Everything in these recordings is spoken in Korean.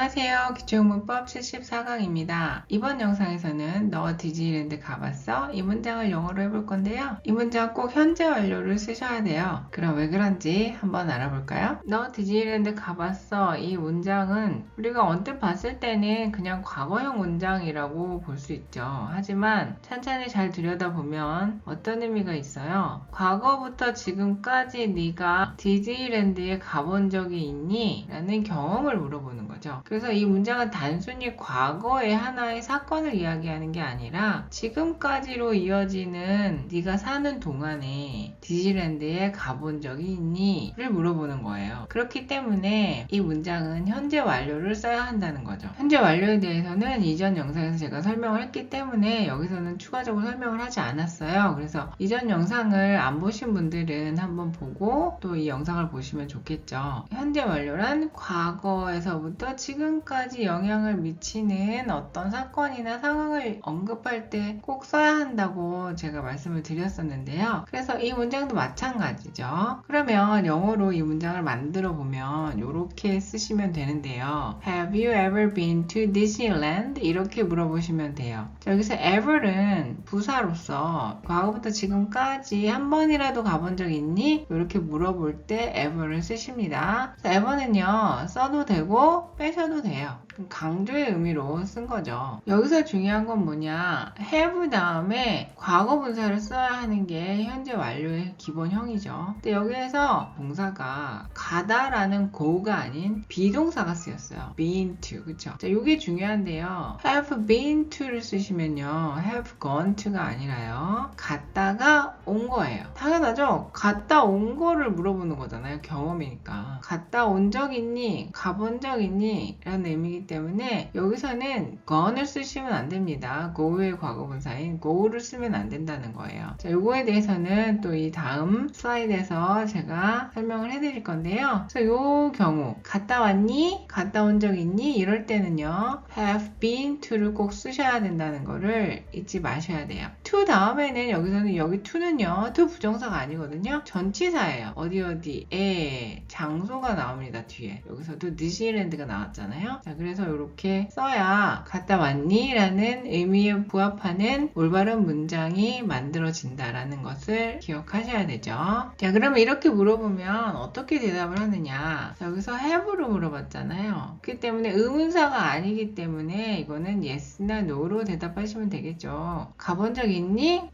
안녕하세요. 기초문법 74강입니다. 이번 영상에서는 너 디즈니랜드 가봤어? 이 문장을 영어로 해볼 건데요. 이 문장 꼭 현재 완료를 쓰셔야 돼요. 그럼 왜 그런지 한번 알아볼까요? 너 디즈니랜드 가봤어? 이 문장은 우리가 언뜻 봤을 때는 그냥 과거형 문장이라고 볼 수 있죠. 하지만 찬찬히 잘 들여다보면 어떤 의미가 있어요? 과거부터 지금까지 네가 디즈니랜드에 가본 적이 있니? 라는 경험을 물어보는 거죠. 그래서 이 문장은 단순히 과거의 하나의 사건을 이야기하는 게 아니라 지금까지로 이어지는 네가 사는 동안에 디즈니랜드에 가본 적이 있니? 를 물어보는 거예요. 그렇기 때문에 이 문장은 현재 완료를 써야 한다는 거죠. 현재 완료에 대해서는 이전 영상에서 제가 설명을 했기 때문에 여기서는 추가적으로 설명을 하지 않았어요. 그래서 이전 영상을 안 보신 분들은 한번 보고 또 이 영상을 보시면 좋겠죠. 현재 완료란 과거에서부터 지금까지 영향을 미치는 어떤 사건이나 상황을 언급할 때 꼭 써야 한다고 제가 말씀을 드렸었는데요. 그래서 이 문장도 마찬가지죠. 그러면 영어로 이 문장을 만들어 보면 이렇게 쓰시면 되는데요. Have you ever been to Disneyland? 이렇게 물어보시면 돼요. 자, 여기서 ever은 부사로서 과거부터 지금까지 한 번이라도 가본 적 있니? 이렇게 물어볼 때 ever를 쓰십니다. ever는요 써도 되고 빼셔도 돼요. 강조의 의미로 쓴 거죠. 여기서 중요한 건 뭐냐, have 다음에 과거 분사를 써야 하는 게 현재 완료의 기본형이죠. 근데 여기에서 동사가 가다라는 go가 아닌 비동사가 쓰였어요. been to, 그쵸? 자, 이게 중요한데요. have been to를 쓰시면요 have gone to가 아니라요 갔다가 온 거예요. 당연하죠? 갔다 온 거를 물어보는 거잖아요. 경험이니까. 갔다 온 적 있니? 가본 적 있니? 라는 의미이기 때문에 여기서는 gone을 쓰시면 안 됩니다. go의 과거분사인 go를 쓰면 안 된다는 거예요. 자, 요거에 대해서는 또 이 다음 슬라이드에서 제가 설명을 해드릴 건데요. 그래서 요 경우 갔다 왔니? 갔다 온 적 있니? 이럴 때는요 have been to를 꼭 쓰셔야 된다는 거를 잊지 마셔야 돼요. to 다음에는 여기서는 여기 to는요 to 부정사가 아니거든요. 전치사예요. 어디에 장소가 나옵니다. 뒤에 여기서도 디즈니랜드가 나왔잖아요. 자, 그래서 이렇게 써야 갔다 왔니? 라는 의미에 부합하는 올바른 문장이 만들어진다라는 것을 기억하셔야 되죠. 자, 그러면 이렇게 물어보면 어떻게 대답을 하느냐. 자, 여기서 have로 물어봤잖아요. 그렇기 때문에 의문사가 아니기 때문에 이거는 yes나 no로 대답하시면 되겠죠. 가본 적 있니?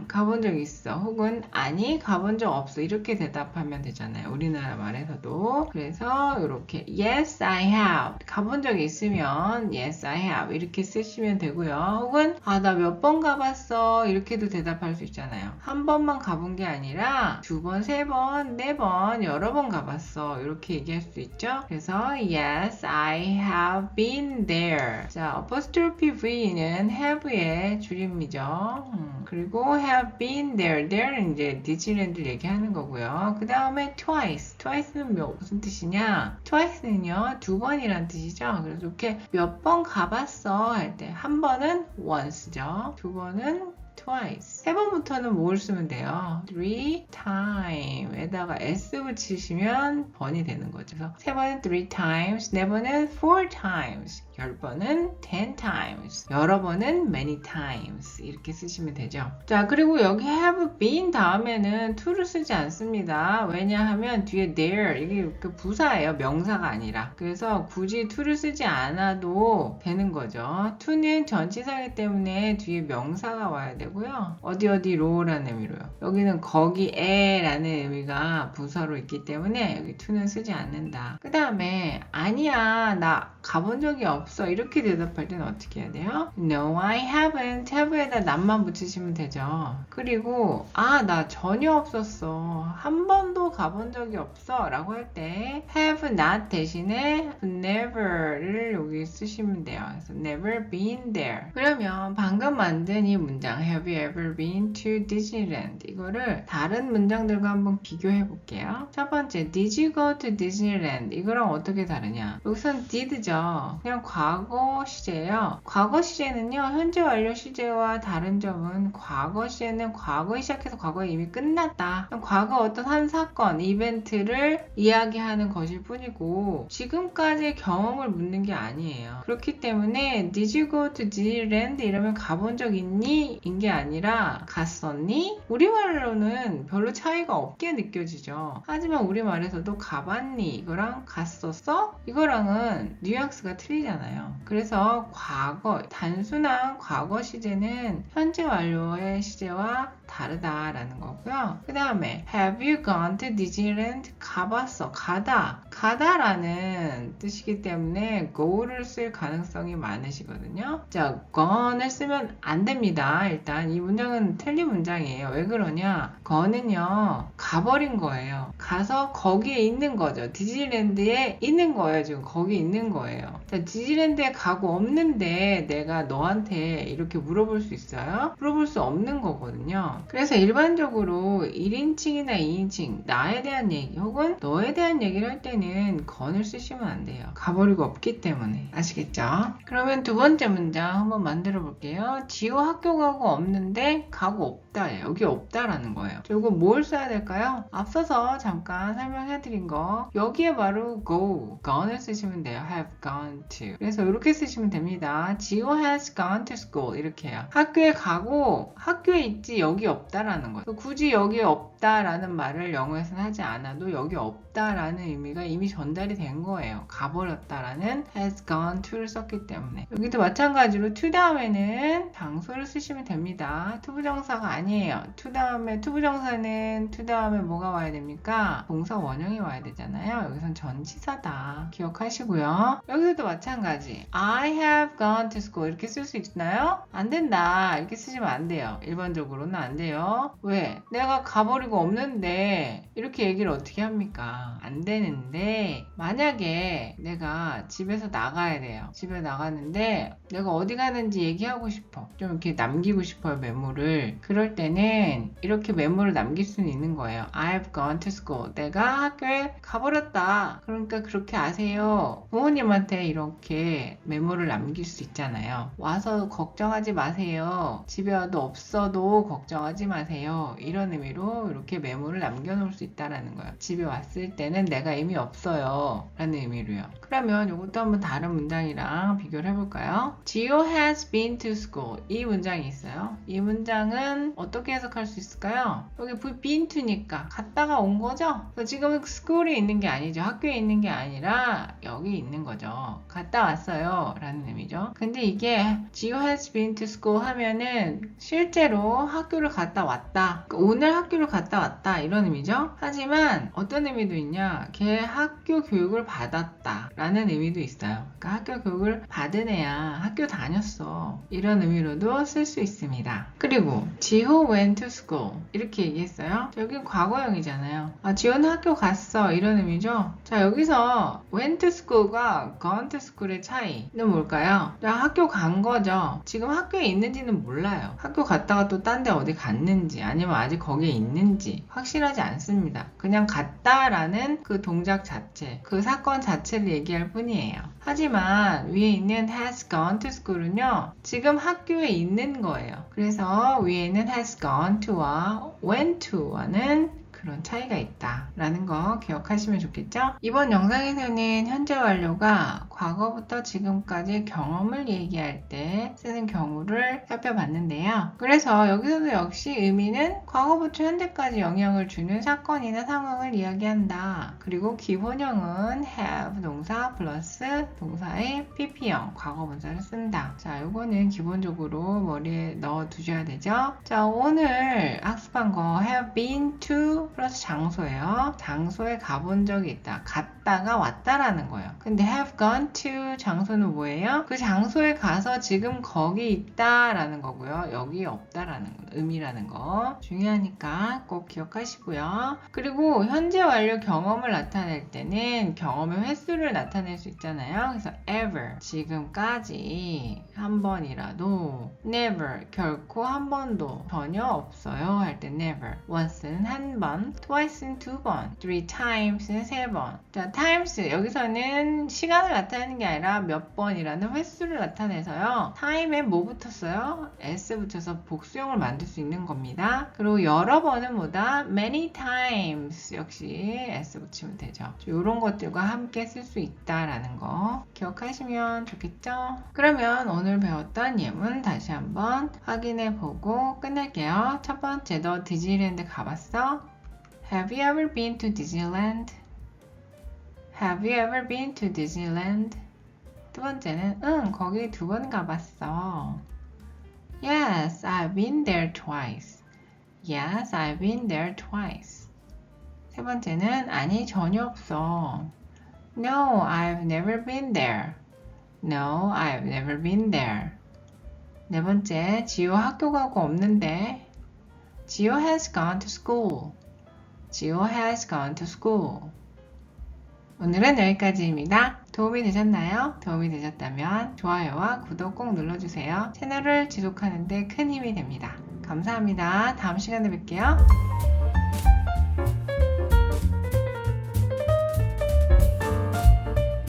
가본 적 있어. 혹은 아니, 가본 적 없어. 이렇게 대답하면 되잖아요. 우리나라 말에서도. 그래서 이렇게 yes, I have. 가본 적이 있으면 yes, I have. 이렇게 쓰시면 되고요. 혹은 나 몇 번 가봤어. 이렇게도 대답할 수 있잖아요. 한 번만 가본 게 아니라 두 번, 세 번, 네 번, 여러 번 가봤어. 이렇게 얘기할 수 있죠. 그래서 yes, I have been there. 자, apostrophe V는 have의 줄임이죠. 그리고 have been there. there는 이제 디즈니랜드를 얘기하는 거고요. 그 다음에 twice. twice는 무슨 뜻이냐? twice는요, 두 번이란 뜻이죠. 그래서 이렇게 몇 번 가봤어 할 때 한 번은 once죠. 두 번은 twice. 세 번부터는 뭘 쓰면 돼요? three time에다가 s 붙이시면 번이 되는 거죠. 그래서 세 번은 three times, 네 번은 four times, 10번은 10 times, 여러 번은 many times 이렇게 쓰시면 되죠. 자, 그리고 여기 have been 다음에는 to를 쓰지 않습니다. 왜냐하면 뒤에 there 이게 부사예요. 명사가 아니라. 그래서 굳이 to를 쓰지 않아도 되는 거죠. to는 전치사이기 때문에 뒤에 명사가 와야 되고요. 어디로라는 의미로요. 여기는 거기에 라는 의미가 부사로 있기 때문에 여기 to는 쓰지 않는다. 그 다음에 아니야, 나 가본 적이 없어. 이렇게 대답할 때는 어떻게 해야 돼요? No, I haven't. have에다 not만 붙이시면 되죠. 그리고 나 전혀 없었어. 한 번도 가본 적이 없어. 라고 할 때 have not 대신에 never를 여기 쓰시면 돼요. 그래서 never been there. 그러면 방금 만든 이 문장 Have you ever been to Disneyland? 이거를 다른 문장들과 한번 비교해 볼게요. 첫 번째, Did you go to Disneyland? 이거랑 어떻게 다르냐? 여기선 did죠. 그냥 과거 시제예요. 과거 시제는요, 현재 완료 시제와 다른 점은 과거 시제는 과거에 시작해서 과거에 이미 끝났다. 과거 어떤 한 사건, 이벤트를 이야기하는 것일 뿐이고 지금까지의 경험을 묻는 게 아니에요. 그렇기 때문에 Did you go to Disneyland? 이러면 가본 적 있니? 인 게 아니라 갔었니? 우리말로는 별로 차이가 없게 느껴지죠. 하지만 우리말에서도 가봤니? 이거랑 갔었어? 이거랑은 뉘앙스가 틀리잖아요. 그래서 과거, 단순한 과거 시제는 현재 완료의 시제와 다르다라는 거고요. 그 다음에 Have you gone to Disneyland? 가봤어. 가다라는 뜻이기 때문에 go를 쓸 가능성이 많으시거든요. 자, gone을 쓰면 안 됩니다. 일단 이 문장은 틀린 문장이에요. 왜 그러냐? gone은요, 가버린 거예요. 가서 거기에 있는 거죠. 디즈니랜드에 있는 거예요. 지금 거기 있는 거예요. 자, 디즈니랜드에 가고 없는데 내가 너한테 이렇게 물어볼 수 있어요? 물어볼 수 없는 거거든요. 그래서 일반적으로 1인칭이나 2인칭, 나에 대한 얘기 혹은 너에 대한 얘기를 할 때는 건을 쓰시면 안 돼요. 가버리고 없기 때문에. 아시겠죠? 그러면 두 번째 문장 한번 만들어 볼게요. 지호 학교 가고 없는데 가고 없다. 여기 없다라는 거예요. 이거 뭘 써야 될까요? 앞서서 잠깐 설명해 드린 거, 여기에 바로 gone을 쓰시면 돼요. have gone to. 그래서 이렇게 쓰시면 됩니다. 지호 has gone to school. 이렇게 해요. 학교에 가고 학교에 있지 여기 없다라는 거예요. 굳이 여기 없다라는 말을 영어에서는 하지 않아도 여기 없다라는 의미가 이미 전달이 된 거예요. 가버렸다라는 has gone to를 썼기 때문에. 여기도 마찬가지로 to 다음에는 장소를 쓰시면 됩니다. 투부정사가 아니에요. to 다음에 투부정사는 to 다음에 뭐가 와야 됩니까? 동사 원형이 와야 되잖아요. 여기선 전치사다. 기억하시고요. 여기서도 마찬가지. I have gone to school 이렇게 쓸 수 있나요? 안 된다. 이렇게 쓰시면 안 돼요. 일반적으로는 안 돼요. 왜? 내가 가버리고 없는데 이렇게 얘기를 어떻게 합니까? 안 되는데 만약에 내가 집에서 나가야 돼요. 집에 나가는데 내가 어디 가는지 얘기하고 싶어. 좀 이렇게 남기고 싶어요. 메모를. 그럴 때는 이렇게 메모를 남길 수는 있는 거예요. I've gone to school. 내가 학교에 가버렸다. 그러니까 그렇게 아세요. 부모님한테 이렇게 메모를 남길 수 있잖아요. 와서 걱정하지 마세요. 집에 와도 없어도 걱정하지 마세요. 이런 의미로 이렇게 메모를 남겨놓을 수 있다는 거예요. 집에 왔을 때는 내가 이미 없어요. 라는 의미로요. 그러면 이것도 한번 다른 문장이랑 비교를 해볼까요? Gio has been to school. 이 문장이 있어요. 이 문장은 어떻게 해석할 수 있을까요? 여기 been to니까 갔다가 온 거죠? 지금 school이 있는 게 아니죠. 학교에 있는 게 아니라 여기 있는 거죠. 갔다 왔어요. 라는 의미죠. 근데 이게 Gio has been to school 하면은 실제로 학교를 갔다 왔다. 오늘 학교를 갔다 왔다. 이런 의미죠. 하지만 어떤 의미도 있냐? 걔 학교 교육을 받았다. 라는 의미도 있어요. 그러니까 학교 교육을 받은 애야. 학교 다녔어. 이런 의미로도 쓸 수 있습니다. 그리고 지호 went to school 이렇게 얘기했어요. 여긴 과거형이잖아요. 지호는 학교 갔어. 이런 의미죠. 자, 여기서 went to school과 gone to school의 차이는 뭘까요? 학교 간 거죠. 지금 학교에 있는지는 몰라요. 학교 갔다가 또 딴 데 어디 갔는지 아니면 아직 거기에 있는지 확실하지 않습니다. 그냥 갔다라는 그 동작 자체, 그 사건 자체를 얘기할 뿐이에요. 하지만 위에 있는 has gone to school은요, 지금 학교에 있는 거예요. 그래서 위에는 has gone to와 went to와는 그런 차이가 있다라는 거 기억하시면 좋겠죠? 이번 영상에서는 현재 완료가 과거부터 지금까지 경험을 얘기할 때 쓰는 경우를 살펴봤는데요. 그래서 여기서도 역시 의미는 과거부터 현재까지 영향을 주는 사건이나 상황을 이야기한다. 그리고 기본형은 have 동사 플러스 동사의 pp형 과거분사를 쓴다. 자, 요거는 기본적으로 머리에 넣어 두셔야 되죠? 자, 오늘 학습한 거 have been to 플러스 장소예요. 장소에 가본 적이 있다. 갔다가 왔다라는 거예요. 근데 have gone to 장소는 뭐예요? 그 장소에 가서 지금 거기 있다라는 거고요. 여기 없다라는 거, 의미라는 거 중요하니까 꼭 기억하시고요. 그리고 현재 완료 경험을 나타낼 때는 경험의 횟수를 나타낼 수 있잖아요. 그래서 ever 지금까지 한 번이라도, never 결코 한 번도 전혀 없어요 할 때 never, once는 한 번, twice는 두 번, three times는 세 번. 자, times 여기서는 시간을 나타내는 게 아니라 몇 번이라는 횟수를 나타내서요. time에 뭐 붙었어요? s 붙여서 복수형을 만들 수 있는 겁니다. 그리고 여러 번은 뭐다? many times 역시 s 붙이면 되죠. 이런 것들과 함께 쓸 수 있다라는 거 기억하시면 좋겠죠? 그러면 오늘 배웠던 예문 다시 한번 확인해 보고 끝낼게요. 첫 번째, 너 디즈니랜드 가봤어? Have you ever been to Disneyland? Have you ever been to Disneyland? 두 번째는 응, 거기 두 번 가봤어. Yes, I've been there twice. Yes, I've been there twice. 세 번째는 아니, 전혀 없어. No, I've never been there. No, I've never been there. 네 번째, 지호 학교 가고 없는데. 지호 has gone to school. 지호 has gone to school. 오늘은 여기까지입니다. 도움이 되셨나요? 도움이 되셨다면 좋아요와 구독 꼭 눌러주세요. 채널을 지속하는 데 큰 힘이 됩니다. 감사합니다. 다음 시간에 뵐게요.